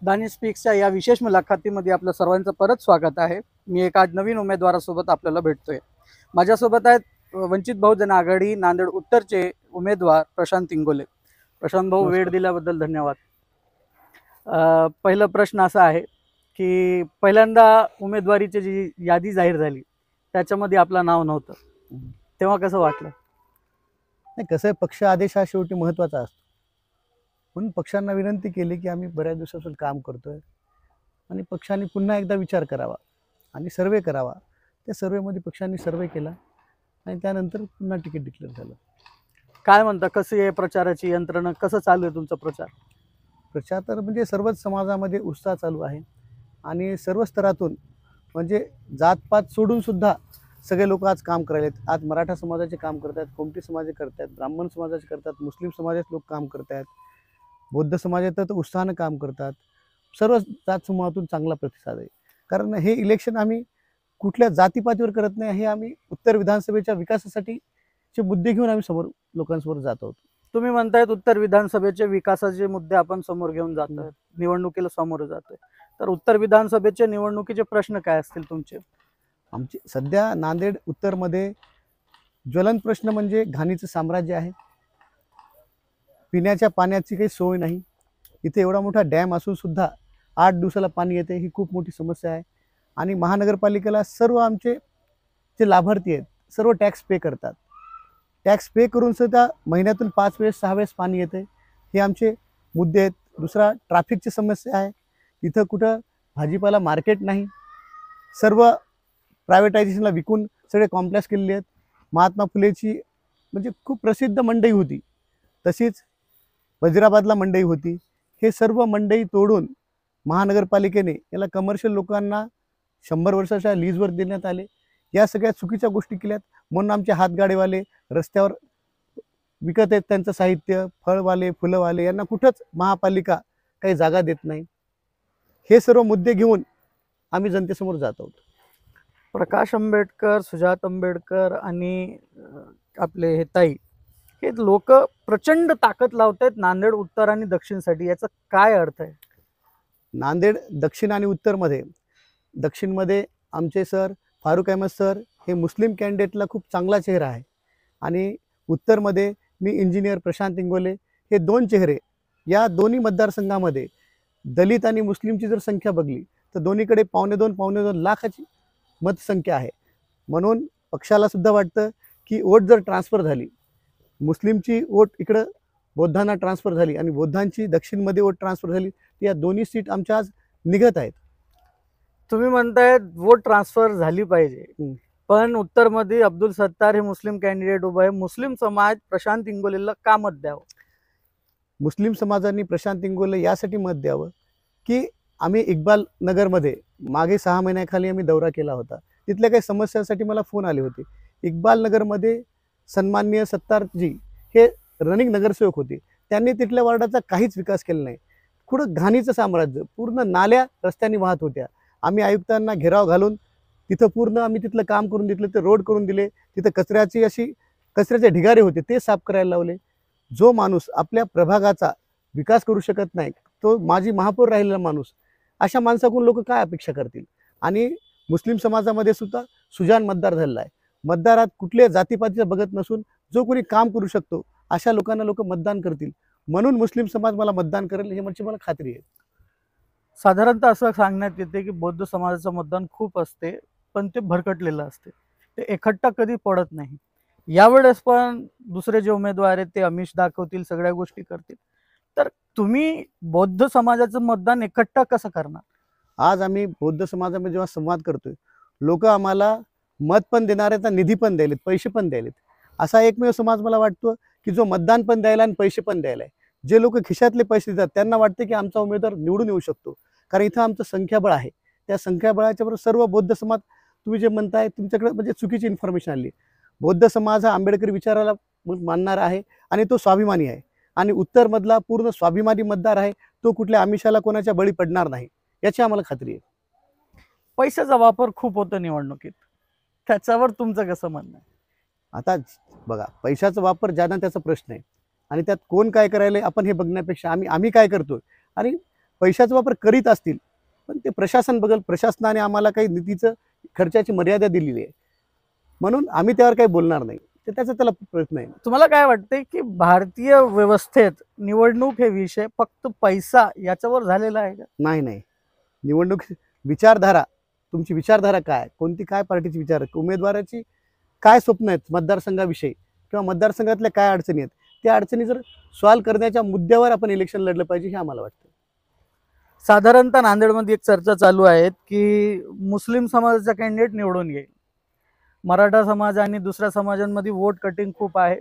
दानिश स्पीक्सच्या या विशेष मुलाखतीमध्ये आपलं सर्वांचं परत स्वागत आहे. मी एका नवीन उमेदवारासोबत आपल्याला भेटतोय. माझ्यासोबत आहेत वंचित बहुजन आघाडी नांदेड उत्तरचे उमेदवार प्रशांत इंगोले. प्रशांत भाऊ, वेळ नमस्कार. दिल्याबद्दल धन्यवाद. पहिला प्रश्न असा आहे की पहिल्यांदा उमेदवारीची जी यादी जाहीर झाली त्याच्यामध्ये आपलं नाव नव्हतं, तेव्हा कसं वाटलं? नाही, कसं आहे, पक्ष आदेश हा शेवटी महत्त्वाचा असतो. म्हणून पक्षांना विनंती केली की आम्ही बऱ्याच दिवसापासून काम करतोय आणि पक्षांनी पुन्हा एकदा विचार करावा आणि सर्वे करावा. त्या सर्वेमध्ये पक्षांनी सर्वे केला आणि त्यानंतर पुन्हा तिकीट डिक्लेअर झालं. काय म्हणता, कशी आहे प्रचाराची यंत्रणा, कसं चालू आहे तुमचा प्रचार? प्रचार तर म्हणजे सर्वच समाजामध्ये उत्साह चालू आहे आणि सर्व स्तरातून, म्हणजे जातपात सोडून सुद्धा सगळे लोक आज काम करायलेत. आज मराठा समाजाचे काम करत आहेत, कोमटी समाजाचे करत आहेत, ब्राह्मण समाजाचे करतात, मुस्लिम समाजाचे लोक काम करत आहेत, बौद्ध समाजात तर उत्साहानं काम करतात. सर्व जात समूहातून चांगला प्रतिसाद आहे. कारण हे इलेक्शन आम्ही कुठल्या जातीपातीवर करत नाही. हे आम्ही उत्तर विधानसभेच्या विकासासाठीचे मुद्दे घेऊन आम्ही समोर लोकांसमोर जात आहोत. तुम्ही म्हणतायत उत्तर विधानसभेचे विकासाचे मुद्दे आपण समोर घेऊन जातोय, निवडणुकीला समोर जातोय. तर उत्तर विधानसभेचे निवडणुकीचे प्रश्न काय असतील तुमचे? आमचे सध्या नांदेड उत्तरमध्ये ज्वलंत प्रश्न म्हणजे घाणीचं साम्राज्य आहे. पिण्याच्या पाण्याची काही सोय नाही. इथे एवढा मोठा डॅम असून सुद्धा 8 दिवसाला पाणी येते, ही खूप मोठी समस्या आहे. आणि महानगरपालिकेला सर्व आमचे जे लाभार्थी आहेत सर्व टॅक्स पे करतात. टॅक्स पे करून सुद्धा महिन्यातून 5 वेळेस 6 वेळेस पाणी येते. हे आमचे मुद्दे आहेत. दुसरा, ट्रॅफिकची समस्या आहे. इथं कुठं भाजीपाला मार्केट नाही. सर्व प्रायव्हेटायझेशनला विकून सगळे कॉम्प्लेक्स केलेले आहेत. महात्मा फुलेची म्हणजे खूप प्रसिद्ध मंडई होती, तशीच वजिराबादला मंडई होती. हे सर्व मंडई तोडून महानगरपालिकेने याला कमर्शियल लोकांना 100 वर्षाच्या लीजवर देण्यात आले. या सगळ्या चुकीच्या गोष्टी केल्यात. म्हणून आमचे हातगाडेवाले रस्त्यावर विकत आहेत त्यांचं साहित्य, फळवाले, फुलंवाले यांना कुठंच महापालिका काही जागा देत नाही. हे सर्व मुद्दे घेऊन आम्ही जनतेसमोर जात आहोत. प्रकाश आंबेडकर, सुजात आंबेडकर आणि आपले हे ताई, हे लोक प्रचंड ताकद लावत आहेत नांदेड उत्तर आणि दक्षिणसाठी. याचा काय अर्थ आहे? नांदेड दक्षिण आणि उत्तरमध्ये, दक्षिणमध्ये आमचे सर फारुक अहमद सर हे मुस्लिम कॅन्डिडेटला खूप चांगला चेहरा आहे आणि उत्तरमध्ये मी इंजिनियर प्रशांत इंगोले, हे 2 चेहरे. या दोन्ही मतदारसंघामध्ये दलित आणि मुस्लिमची जर संख्या बघली तर दोन्हीकडे 2.5 लाखाची मतसंख्या आहे. म्हणून पक्षाला सुद्धा वाटतं की वोट जर ट्रान्सफर झाली, मुस्लिमची वोट इकडं बौद्धांना ट्रान्सफर झाली आणि बौद्धांची दक्षिणमध्ये वोट ट्रान्सफर झाली, या दोन्ही सीट आमच्या आज निघत आहेत. तुम्ही म्हणताय वोट ट्रान्सफर झाली पाहिजे, पण उत्तरमध्ये अब्दुल सत्तार हे मुस्लिम कॅन्डिडेट उभं आहे. मुस्लिम समाज प्रशांत इंगोलेला का मत द्यावं? मुस्लिम समाजांनी प्रशांत इंगोले यासाठी मत द्यावं की आम्ही इक्बाल नगरमध्ये मागे 6 महिन्याखाली आम्ही दौरा केला होता. तिथल्या काही समस्यांसाठी मला फोन आले होते. इक्बाल नगरमध्ये सन्माननीय सत्तारजी हे रनिंग नगरसेवक होते. त्यांनी तिथल्या वार्डाचा काहीच विकास केला नाही. कुठं घाणीचं साम्राज्य, पूर्ण नाल्या रस्त्याने वाहत होत्या. आम्ही आयुक्तांना घेराव घालून तिथं पूर्ण आम्ही तिथलं काम करून दिलं, ते रोड करून दिले. तिथं कचऱ्याचे ढिगारे होते, ते साफ करायला लावले. जो माणूस आपल्या प्रभागाचा विकास करू शकत नाही, तो माजी महापौर राहिलेला माणूस, अशा माणसाकडून लोक काय अपेक्षा करतील? आणि मुस्लिम समाजामध्ये सुद्धा सुजान मतदार झालेला आहे. मतदारात कुठल्या जातीपातीचं बघत नसून जो कोणी काम करू शकतो अशा लोकांना लोक मतदान करतील. म्हणून मुस्लिम समाज मला मतदान करेल हे म्हणजे मला खात्री आहे. साधारणतः असं सांगण्यात येते की बौद्ध समाजाचं मतदान खूप असते, पण ते भरकटलेलं असते, ते एकट्टा कधी पडत नाही. यावेळेस पण दुसरे जे उमेदवार आहेत ते आमिष दाखवतील, सगळ्या गोष्टी करतील. तर तुम्ही बौद्ध समाजाचं मतदान एकट्टा कसं करणार? आज आम्ही बौद्ध समाजामध्ये जेव्हा संवाद करतोय, लोक आम्हाला मत पण देणार आहेत आणि निधी पण द्यायलेत, पैसे पण द्यायलेत. असा एकमेव समाज मला वाटतो की जो मतदान पण द्यायला आणि पैसे पण द्यायला आहे. जे लोक खिशातले पैसे देतात त्यांना वाटते की आमचा उमेदवार निवडून येऊ शकतो, कारण इथं आमचं संख्याबळ आहे. त्या संख्याबळाच्या बरोबर सर्व बौद्ध समाज, तुम्ही जे म्हणताय तुमच्याकडे म्हणजे चुकीची इन्फॉर्मेशन आली. बौद्ध समाज हा आंबेडकरी विचाराला मानणारा आहे आणि तो स्वाभिमानी आहे आणि उत्तरमधला पूर्ण स्वाभिमानी मतदार आहे. तो कुठल्या आमिषाला कोणाच्या बळी पडणार नाही याची आम्हाला खात्री आहे. पैशाचा वापर खूप होतो निवडणुकीत, त्याच्यावर तुमचं कसं म्हणणं आहे? आता बघा, पैशाचा वापर ज्यांना त्याचा प्रश्न आहे आणि त्यात कोण काय करायला आपण हे बघण्यापेक्षा आम्ही काय करतोय आणि पैशाचा वापर करीत असतील, पण ते प्रशासन बघेल. प्रशासनाने आम्हाला काही निधीचं खर्चाची मर्यादा दिलेली आहे, म्हणून आम्ही त्यावर काही बोलणार नाही. तर त्याचा त्याला प्रश्न आहे. तुम्हाला काय वाटतंय की भारतीय व्यवस्थेत निवडणूक हे विषय फक्त पैसा याच्यावर झालेला आहे का? नाही नाही, निवडणूक विचारधारा, तुमची विचारधारा काय, कोणती काय पार्टीची विचार, उमेदवाराची काय स्वप्न आहेत मतदारसंघाविषयी किंवा मतदारसंघातल्या काय अडचणी आहेत, त्या अडचणी जर सॉल्व्ह करण्याच्या मुद्द्यावर आपण इलेक्शन लढलं पाहिजे हे आम्हाला वाटतं. साधारणतः नांदेडमध्ये एक चर्चा चालू आहे की मुस्लिम समाजाचा कॅन्डिडेट निवडून येईल, मराठा समाज आणि दुसऱ्या समाजांमध्ये वोट कटिंग खूप आहे,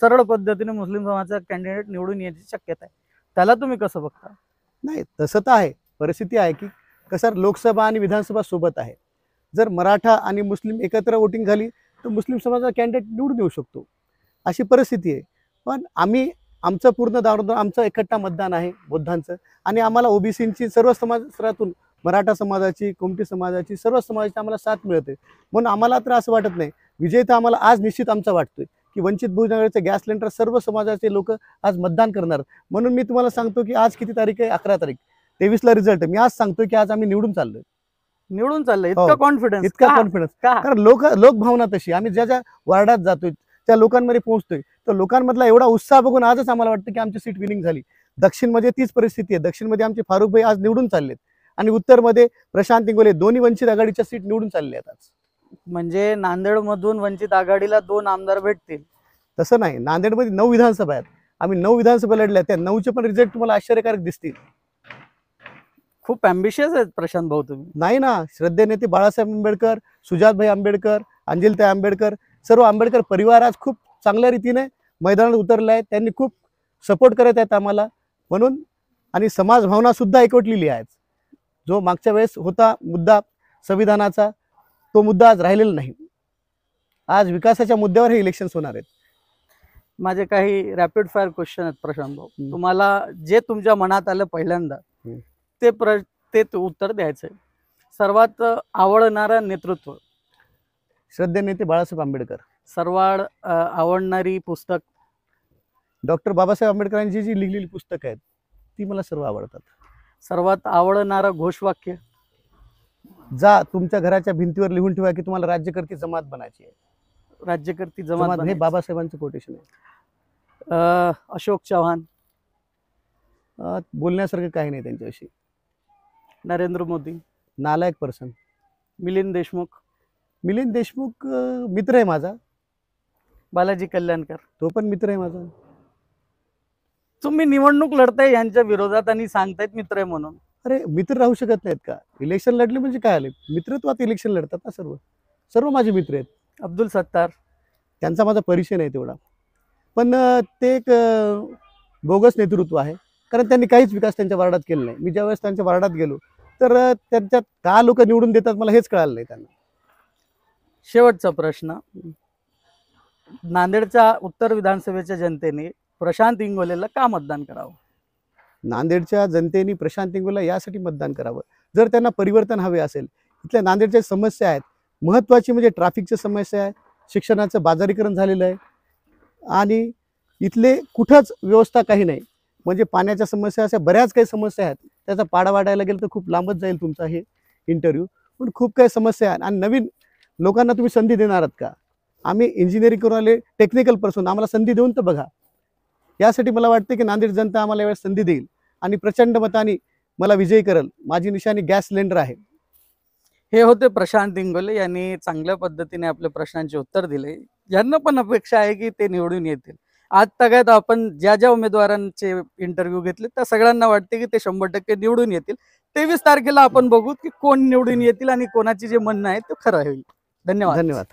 सरळ पद्धतीने मुस्लिम समाजाचा कॅन्डिडेट निवडून येण्याची शक्यता आहे, त्याला तुम्ही कसं बघता? नाही, तसं तर आहे. परिस्थिती आहे की कसं लोकसभा आणि विधानसभा सोबत आहे. जर मराठा आणि मुस्लिम एकत्र वोटिंग झाली तर मुस्लिम समाजाचा कॅन्डिडेट निवडून येऊ शकतो, अशी परिस्थिती आहे. पण आम्ही आमचं पूर्ण दारोदार आमचं एकट्टा मतदान आहे बौद्धांचं, आणि आम्हाला ओबीसींची सर्व समाजातून मराठा समाजाची, कोमटी समाजाची, सर्व समाजाची आम्हाला साथ मिळते. म्हणून आम्हाला तर असं वाटत नाही, विजय तर आम्हाला आज निश्चित आमचा वाटतोय की वंचित बहुजन गॅस सिलेंडर सर्व समाजाचे लोक आज मतदान करणार. म्हणून मी तुम्हाला सांगतो की आज किती तारीख आहे? 11 तारीख, 23ला रिझल्ट आहे. मी आज सांगतोय की आज आम्ही निवडून चाललोय. निवडून चाललंय, हो. इतका कॉन्फिडन्स? इतका कॉन्फिडन्स, कारण लोकभावना तशी. आम्ही ज्या ज्या वार्डात जातोय त्या लोकांमध्ये पोहोचतोय, तर लोकांमधला एवढा उत्साह बघून आजच आम्हाला वाटतं की आमची सीट विनिंग झाली. दक्षिणमध्ये तीच परिस्थिती आहे. दक्षिणमध्ये आमचे फारुखभाई आज निवडून चाललेत, आणि उत्तरमध्ये प्रशांत इंगोले, दोन्ही वंचित आघाडीच्या सीट निवडून चालले आहेत आज. म्हणजे नांदेडमधून वंचित आघाडीला 2 आमदार भेटतील? तसं नाही, नांदेडमध्ये 9 विधानसभा आहेत. आम्ही 9 विधानसभा लढल्या, त्या 9चे पण रिझल्ट तुम्हाला आश्चर्यकारक दिसतील. खूप अँबिशियस आहेत प्रशांत भाऊ तुम्ही. नाही ना, श्रद्धे नेते बाळासाहेब आंबेडकर, सुजातभाई आंबेडकर, अंजलीताई आंबेडकर, सर्व आंबेडकर परिवार आज खूप चांगल्या रीतीने मैदानात उतरला आहे. त्यांनी खूप सपोर्ट करत आहेत आम्हाला, म्हणून. आणि समाज भावना सुद्धा एकवटलेली आहे. जो मागच्या वेळेस होता मुद्दा संविधानाचा, तो मुद्दा आज राहिलेला नाही. आज विकासाच्या मुद्द्यावर हे इलेक्शन्स होणार आहेत. माझे काही रॅपिड फायर क्वेश्चन आहेत प्रशांत भाऊ. तुम्हाला जे तुमच्या मनात आलं पहिल्यांदा ते उत्तर द्यायचंय. सर्वात आवडणारं नेतृत्व? श्रद्धे नेते बाळासाहेब आंबेडकर. सर्वात आवडणारी पुस्तक? डॉक्टर बाबासाहेब आंबेडकरांची जी लिहिलेली पुस्तकं आहेत ती मला सर्व आवडतात. सर्वात आवडणारं घोषवाक्य? जा तुमच्या घराच्या भिंतीवर लिहून ठेवा की तुम्हाला राज्यकर्ती जमात बनायची आहे. राज्यकर्ती जमात हे बाबासाहेबांचं कोटेशन आहे. अशोक चव्हाण? बोलण्यासारखं काही नाही त्यांच्याविषयी. नरेंद्र मोदी? नालायक पर्सन. मिलिंद देशमुख? मिलिंद देशमुख मित्र आहे माझा. बालाजी कल्याणकर? तो पण मित्र आहे माझा. तुम्ही निवडणूक लढताय यांच्या विरोधात आणि सांगतायत मित्र आहे म्हणून. अरे मित्र राहू शकत नाहीत का? इलेक्शन लढले म्हणजे काय आले? मित्रत्वात इलेक्शन लढतात ना सर्व. सर्व माझे मित्र आहेत. अब्दुल सत्तार? त्यांचा माझा परिचय नाही तेवढा, पण ते एक बोगस नेतृत्व आहे, कारण त्यांनी काहीच विकास त्यांच्या वार्डात केला नाही. मी ज्यावेळेस त्यांच्या वार्डात गेलो तर त्यांच्यात का लोक निवडून देतात मला हेच कळालं नाही त्यांना. शेवटचा प्रश्न, नांदेडच्या उत्तर विधानसभेच्या जनतेने प्रशांत इंगोलेला का मतदान करावं? नांदेडच्या जनतेने प्रशांत इंगोलेला यासाठी मतदान करावं, जर त्यांना परिवर्तन हवे असेल. इथल्या नांदेडच्या समस्या आहेत, महत्त्वाची म्हणजे ट्रॅफिकची समस्या आहे, शिक्षणाचं बाजारीकरण झालेलं आहे, आणि इथले कुठंच व्यवस्था काही नाही. म्हणजे पाण्याच्या समस्या, अशा बऱ्याच काही समस्या आहेत. त्याचा पाडा वाढायला गेलं तर खूप लांबच जाईल तुमचा हे इंटरव्ह्यू. पण खूप काही समस्या आहेत, आणि नवीन लोकांना तुम्ही संधी देणार आहात का? आम्ही इंजिनिअरिंग करून आले, टेक्निकल पर्सन, आम्हाला संधी देऊन तर बघा. यासाठी मला वाटते की नांदेड जनता आम्हाला यावेळेस संधी देईल आणि प्रचंड मताने मला विजयी करेल. माझी निशाणी गॅस सिलेंडर आहे. हे होते प्रशांत इंगोले यांनी चांगल्या पद्धतीने आपल्या प्रश्नांचे उत्तर दिले. यांना पण अपेक्षा आहे की ते निवडून येतील. आज तगायत आपण ज्या ज्या उमेदवारांचे इंटरव्ह्यू घेतले त्या सगळ्यांना वाटते की ते 100% निवडून येतील. 23 तारखेला आपण बघू की कोण निवडून येतील आणि कोणाची जे म्हणणं आहे ते खरं होईल. धन्यवाद. धन्यवाद.